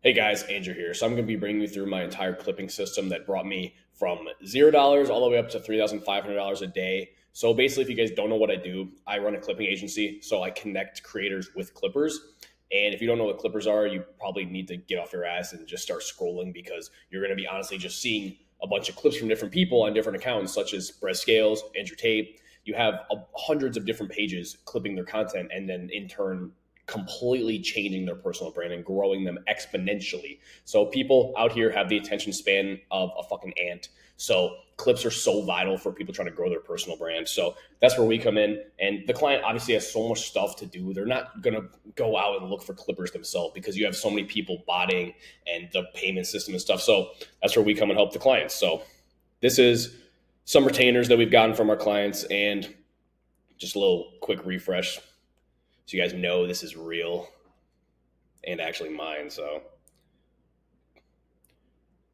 Hey guys, Andrew here. So I'm going to be bringing you through my entire clipping system that brought me from $0 all the way up to $3,500 a day. So basically, if you guys don't know what I do, I run a clipping agency. So I connect creators with clippers. And if you don't know what clippers are, you probably need to get off your ass and just start scrolling because you're going to be honestly just seeing a bunch of clips from different people on different accounts, such as Brez Scales, Andrew Tate. You have hundreds of different pages clipping their content, and then in turn completely changing their personal brand and growing them exponentially. So people out here have the attention span of a fucking ant. So clips are so vital for people trying to grow their personal brand. So that's where we come in. And the client obviously has so much stuff to do. They're not going to go out and look for clippers themselves because you have so many people botting and the payment system and stuff. So that's where we come and help the clients. So this is some retainers that we've gotten from our clients, and just a little quick refresh so you guys know this is real and actually mine. So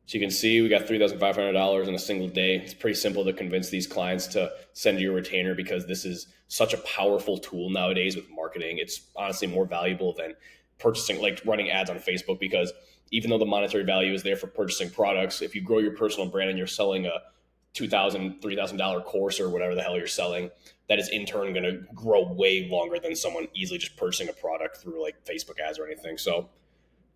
you can see we got $3,500 in a single day. It's pretty simple to convince these clients to send you a retainer because this is such a powerful tool nowadays with marketing. It's honestly more valuable than purchasing, like running ads on Facebook, because even though the monetary value is there for purchasing products, if you grow your personal brand and you're selling a $2,000, $3,000 course or whatever the hell you're selling, that is in turn going to grow way longer than someone easily just purchasing a product through like Facebook ads or anything. So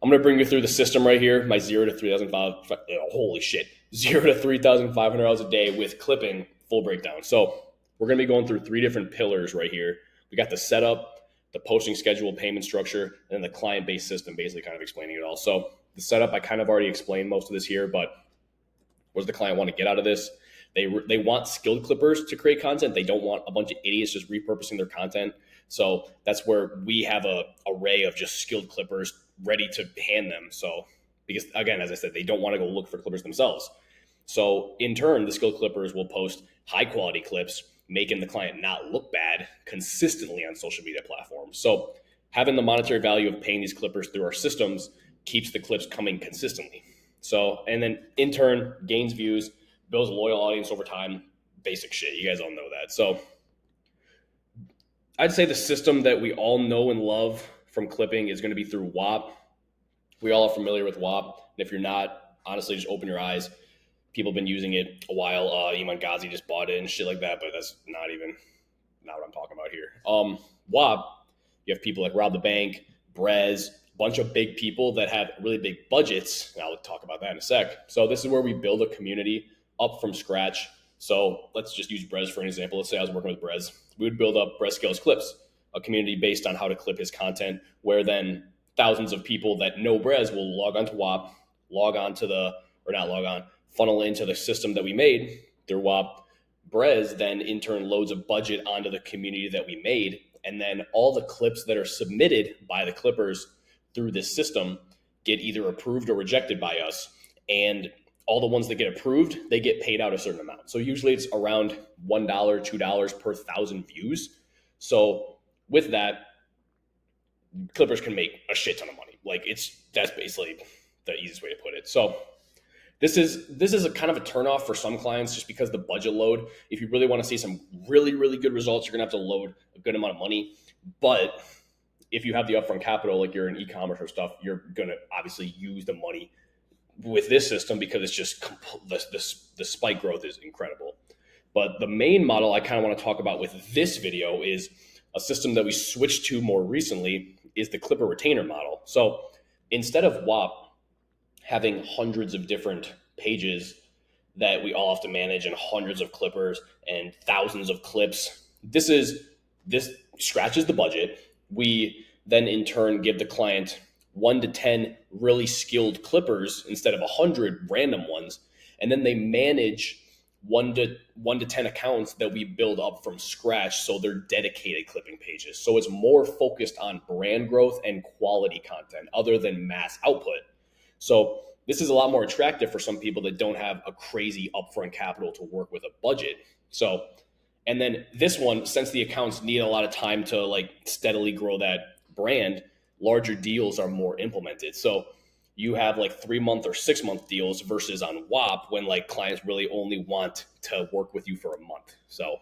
I'm going to bring you through the system right here. My 0 to 3,500, holy shit, $0 to $3,500 a day with clipping, full breakdown. So we're going to be going through three different pillars right here. We got the setup, the posting schedule, payment structure, and then the client-based system, basically kind of explaining it all. So the setup, I kind of already explained most of this here, but what does the client want to get out of this? They want skilled clippers to create content. They don't want a bunch of idiots just repurposing their content. So that's where we have a array of just skilled clippers ready to hand them. So because again, as I said, they don't want to go look for clippers themselves. So in turn, the skilled clippers will post high quality clips, making the client not look bad consistently on social media platforms. So having the monetary value of paying these clippers through our systems keeps the clips coming consistently. So, and then in turn, gains views, builds a loyal audience over time. Basic shit. You guys all know that. So I'd say the system that we all know and love from clipping is going to be through WAP. We all are familiar with WAP. And if you're not, honestly, just open your eyes. People have been using it a while. Iman Ghazi just bought it and shit like that, but that's not what I'm talking about here. WAP, you have people like Rob the Bank, Brez, bunch of big people that have really big budgets, and I'll talk about that in a sec. So this is where we build a community up from scratch. So let's just use Brez for an example. Let's say I was working with Brez. We would build up Brez Scales Clips, a community based on how to clip his content, where then thousands of people that know Brez will log on to WAP, log on to the, or not log on, funnel into the system that we made through WAP. Brez then in turn loads a budget onto the community that we made. And then all the clips that are submitted by the clippers through this system get either approved or rejected by us. And all the ones that get approved, they get paid out a certain amount. So usually it's around $1, $2 per thousand views. So with that, clippers can make a shit ton of money. That's basically the easiest way to put it. So this is a kind of a turnoff for some clients just because the budget load. If you really want to see some really, really good results, you're gonna have to load a good amount of money. But if you have the upfront capital, like you're in e-commerce or stuff, you're gonna obviously use the money with this system because it's just the spike growth is incredible. But the main model I kind of want to talk about with this video is a system that we switched to more recently is the Clipper retainer model. So instead of WAP having hundreds of different pages that we all have to manage and hundreds of clippers and thousands of clips, this scratches the budget. We then in turn give the client 1 to 10 really skilled clippers instead of 100 random ones. And then they manage 1 to 10 accounts that we build up from scratch. So they're dedicated clipping pages. So it's more focused on brand growth and quality content other than mass output. So this is a lot more attractive for some people that don't have a crazy upfront capital to work with a budget. So, and then this one, since the accounts need a lot of time to like steadily grow that brand, larger deals are more implemented. So you have like 3-month or 6-month deals versus on WAP when like clients really only want to work with you for a month. So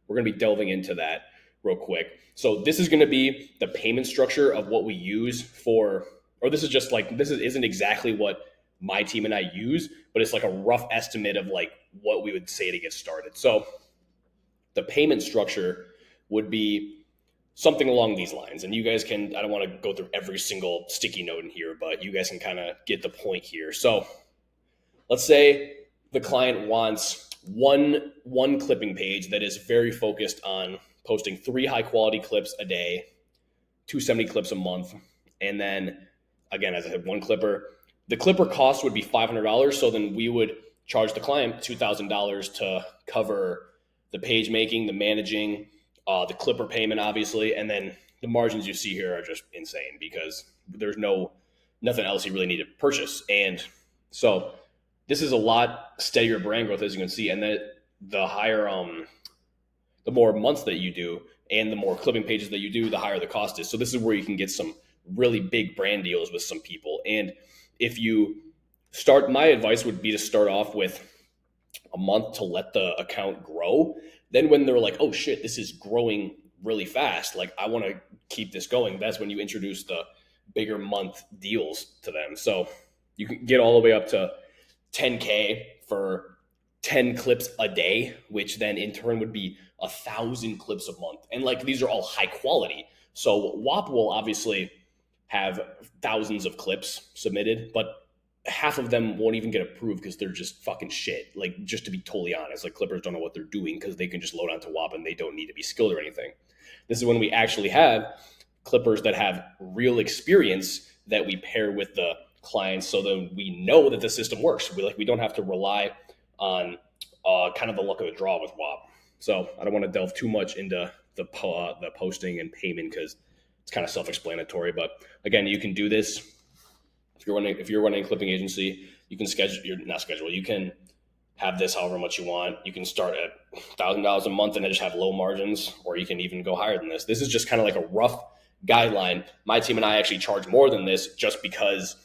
we're going to be delving into that real quick. So this is going to be the payment structure of what we use for or this is just like, isn't exactly what my team and I use, but it's like a rough estimate of like what we would say to get started. So the payment structure would be something along these lines. And you guys can, I don't want to go through every single sticky note in here, but you guys can kind of get the point here. So let's say the client wants one clipping page that is very focused on posting 3 high quality clips a day, 270 clips a month. And then again, as I said, one clipper. The clipper cost would be $500. So then we would charge the client $2,000 to cover the page making, the managing, the clipper payment, obviously. And then the margins you see here are just insane because there's nothing else you really need to purchase. And so this is a lot steadier brand growth, as you can see. And then the higher, the more months that you do and the more clipping pages that you do, the higher the cost is. So this is where you can get some really big brand deals with some people. And if you start, my advice would be to start off with a month to let the account grow. Then when they're like, oh shit, this is growing really fast, like I want to keep this going, that's when you introduce the bigger month deals to them. So you can get all the way up to 10K for 10 clips a day, which then in turn would be 1,000 clips a month. And like, these are all high quality. So WAP will obviously have thousands of clips submitted, but half of them won't even get approved because they're just fucking shit. Like, just to be totally honest, like clippers don't know what they're doing because they can just load onto WAP and they don't need to be skilled or anything. This is when we actually have clippers that have real experience that we pair with the clients, so then we know that the system works. We don't have to rely on kind of the luck of the draw with WAP. So I don't want to delve too much into the posting and payment because it's kind of self-explanatory. But again, you can do this if you're running a clipping agency. You can you can have this however much you want. You can start at $1,000 a month and then just have low margins, or you can even go higher than this. This is just kind of like a rough guideline. My team and I actually charge more than this just because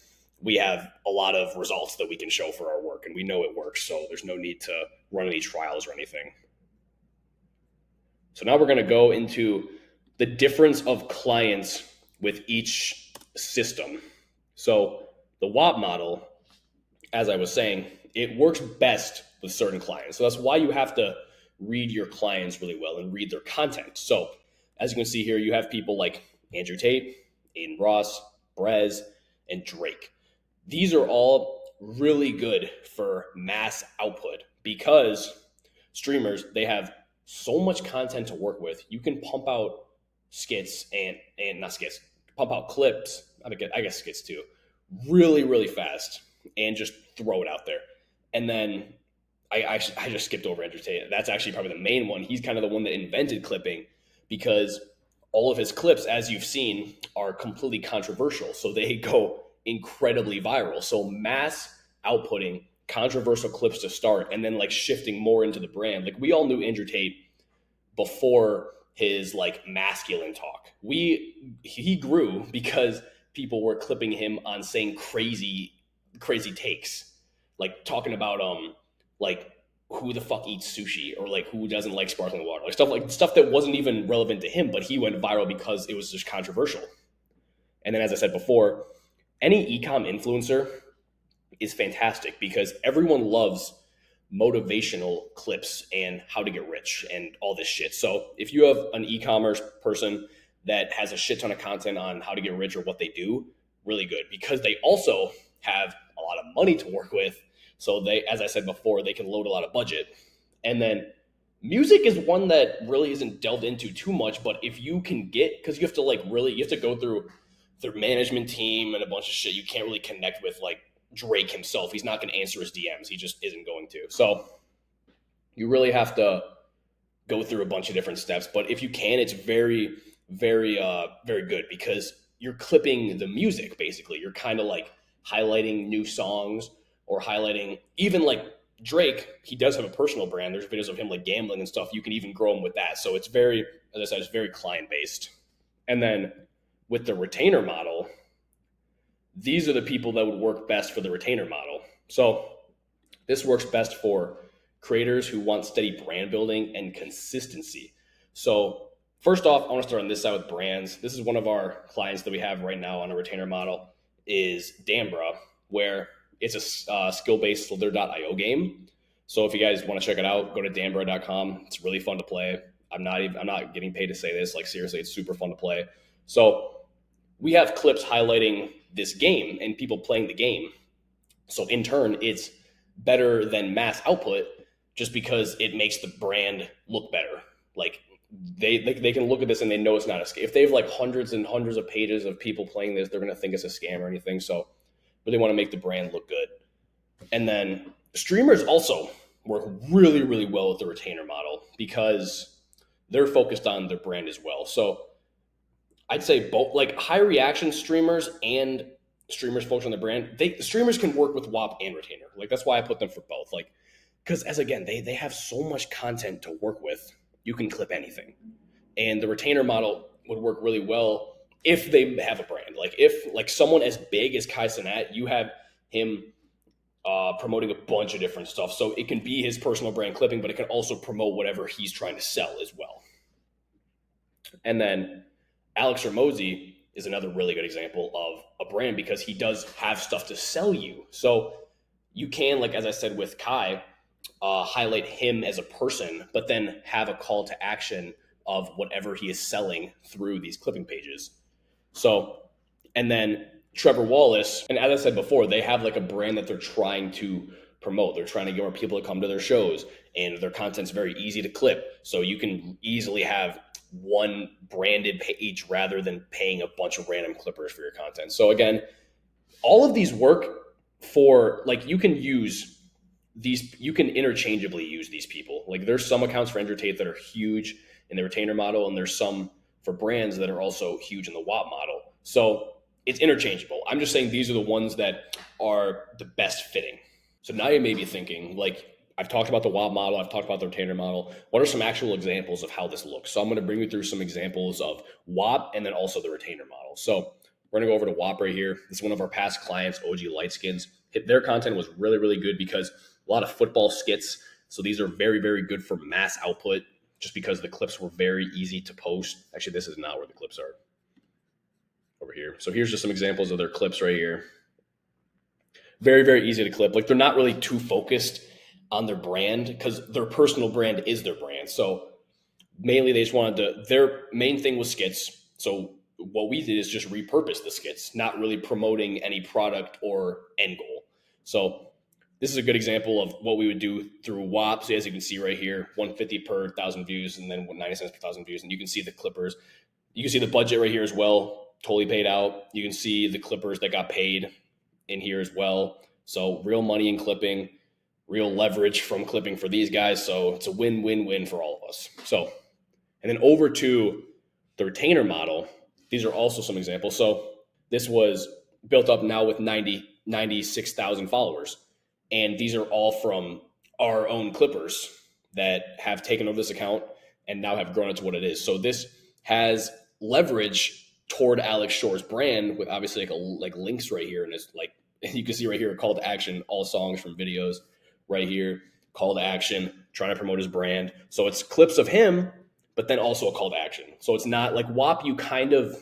we have a lot of results that we can show for our work and we know it works. So there's no need to run any trials or anything. So now we're going to go into the difference of clients with each system. So the WAP model, as I was saying, it works best with certain clients. So that's why you have to read your clients really well and read their content. So as you can see here, you have people like Andrew Tate, Aiden Ross, Brez, and Drake. These are all really good for mass output because streamers, they have so much content to work with. You can pump out skits and not skits, pump out clips, I guess skits too, really, really fast and just throw it out there. And then I just skipped over Andrew Tate. That's actually probably the main one. He's kind of the one that invented clipping because all of his clips, as you've seen, are completely controversial. So they go incredibly viral. So mass outputting controversial clips to start and then like shifting more into the brand. Like, we all knew Andrew Tate before his like masculine talk. He grew because people were clipping him on saying crazy takes, like talking about like who the fuck eats sushi, or like who doesn't like sparkling water, like stuff that wasn't even relevant to him, but he went viral because it was just controversial. And then, as I said before, any e-com influencer is fantastic because everyone loves motivational clips and how to get rich and all this shit. So if you have an e-commerce person that has a shit ton of content on how to get rich or what they do, really good, because they also have a lot of money to work with. So they, as I said before, they can load a lot of budget. And then music is one that really isn't delved into too much, but if you can get, because you have to go through their management team and a bunch of shit. You can't really connect with like Drake himself. He's not going to answer his DMs. He just isn't going to. So you really have to go through a bunch of different steps. But if you can, it's very, very, very good because you're clipping the music. Basically, you're kind of like highlighting new songs or highlighting even like Drake. He does have a personal brand. There's videos of him like gambling and stuff. You can even grow him with that. So it's very, as I said, it's very client based. And then with the retainer model, these are the people that would work best for the retainer model. So this works best for creators who want steady brand building and consistency. So first off, I want to start on this side with brands. This is one of our clients that we have right now on a retainer model. is Dambra, where it's a skill-based Slither.io game. So if you guys want to check it out, go to Dambra.com. It's really fun to play. I'm not getting paid to say this. Like seriously, it's super fun to play. So we have clips highlighting this game and people playing the game. So in turn, it's better than mass output just because it makes the brand look better. Like they can look at this and they know it's not a scam. If they have like hundreds and hundreds of pages of people playing this, they're going to think it's a scam or anything. So really want to make the brand look good. And then streamers also work really, really well with the retainer model because they're focused on their brand as well. So I'd say both, like high reaction streamers and streamers focused on the brand. Streamers can work with WAP and retainer. Like that's why I put them for both. Like because as again, they have so much content to work with. You can clip anything, and the retainer model would work really well if they have a brand. Like if like someone as big as Kai Cenat, you have him promoting a bunch of different stuff. So it can be his personal brand clipping, but it can also promote whatever he's trying to sell as well. And then Alex Hormozi is another really good example of a brand because he does have stuff to sell you. So you can, like as I said with Kai, highlight him as a person, but then have a call to action of whatever he is selling through these clipping pages. So, and then Trevor Wallace, and as I said before, they have like a brand that they're trying to promote. They're trying to get more people to come to their shows, and their content's very easy to clip. So you can easily have one branded page rather than paying a bunch of random clippers for your content. So again, all of these work for like you can use these, you can interchangeably use these people. Like there's some accounts for Andrew Tate that are huge in the retainer model, and there's some for brands that are also huge in the WAP model. So it's interchangeable. I'm just saying these are the ones that are the best fitting. So now you may be thinking, like, I've talked about the WAP model, I've talked about the retainer model. What are some actual examples of how this looks? So I'm going to bring you through some examples of WAP and then also the retainer model. So we're going to go over to WAP right here. This is one of our past clients, OG Lightskins. Their content was really, really good because a lot of football skits. So these are very, very good for mass output just because the clips were very easy to post. Actually, this is not where the clips are. Over here. So here's just some examples of their clips right here. Very, very easy to clip. Like they're not really too focused on their brand because their personal brand is their brand. So mainly they just wanted to, their main thing was skits. So what we did is just repurpose the skits, not really promoting any product or end goal. So this is a good example of what we would do through WAP. So as you can see right here, 150 per 1,000 views and then 90 cents per 1,000 views. And you can see the clippers. You can see the budget right here as well. Totally paid out. You can see the clippers that got paid in here as well. So real money in clipping, real leverage from clipping for these guys. So it's a win-win-win for all of us. So, and then over to the retainer model, these are also some examples. So this was built up now with 96,000 followers. And these are all from our own clippers that have taken over this account and now have grown it to what it is. So this has leverage toward Alex Shore's brand with obviously like links right here. And it's like, you can see right here, a call to action, all songs from videos right here, call to action, trying to promote his brand. So it's clips of him, but then also a call to action. So it's not like WAP, you kind of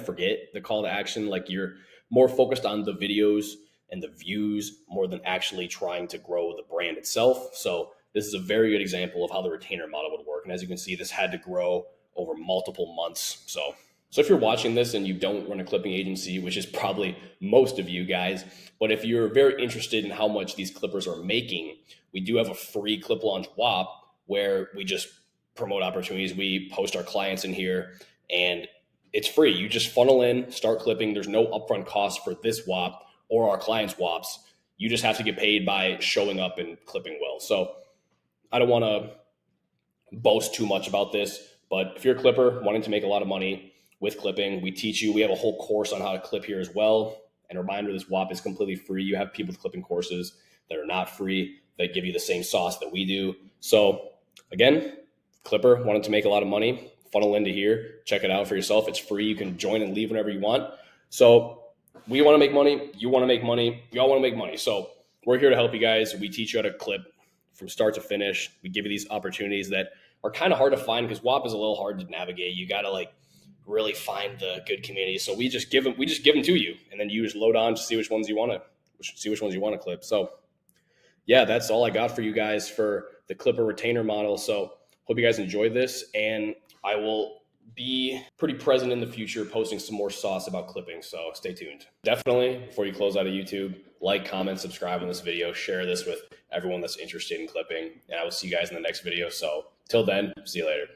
forget the call to action. Like you're more focused on the videos and the views more than actually trying to grow the brand itself. So this is a very good example of how the retainer model would work. And as you can see, this had to grow over multiple months. So if you're watching this and you don't run a clipping agency, which is probably most of you guys, but if you're very interested in how much these clippers are making, we do have a free clip launch WAP where we just promote opportunities. We post our clients in here and it's free. You just funnel in, start clipping. There's no upfront cost for this WAP or our clients' WAPs. You just have to get paid by showing up and clipping well. So I don't want to boast too much about this, but if you're a clipper wanting to make a lot of money with clipping, we teach you. We have a whole course on how to clip here as well. And a reminder, this WAP is completely free. You have people with clipping courses that are not free that give you the same sauce that we do. So again, clipper wanted to make a lot of money, funnel into here, check it out for yourself. It's free. You can join and leave whenever you want. So we want to make money. You want to make money. We all want to make money. So we're here to help you guys. We teach you how to clip from start to finish. We give you these opportunities that are kind of hard to find because WAP is a little hard to navigate. You got to like really find the good community. So we just give them to you, and then you just load on to see which ones you want to clip. So yeah, that's all I got for you guys for the clipper retainer model. So hope you guys enjoyed this, and I will be pretty present in the future posting some more sauce about clipping, so stay tuned. Definitely, before you close out of YouTube, like, comment, subscribe on this video, share this with everyone that's interested in clipping, and I will see you guys in the next video. So till then, see you later.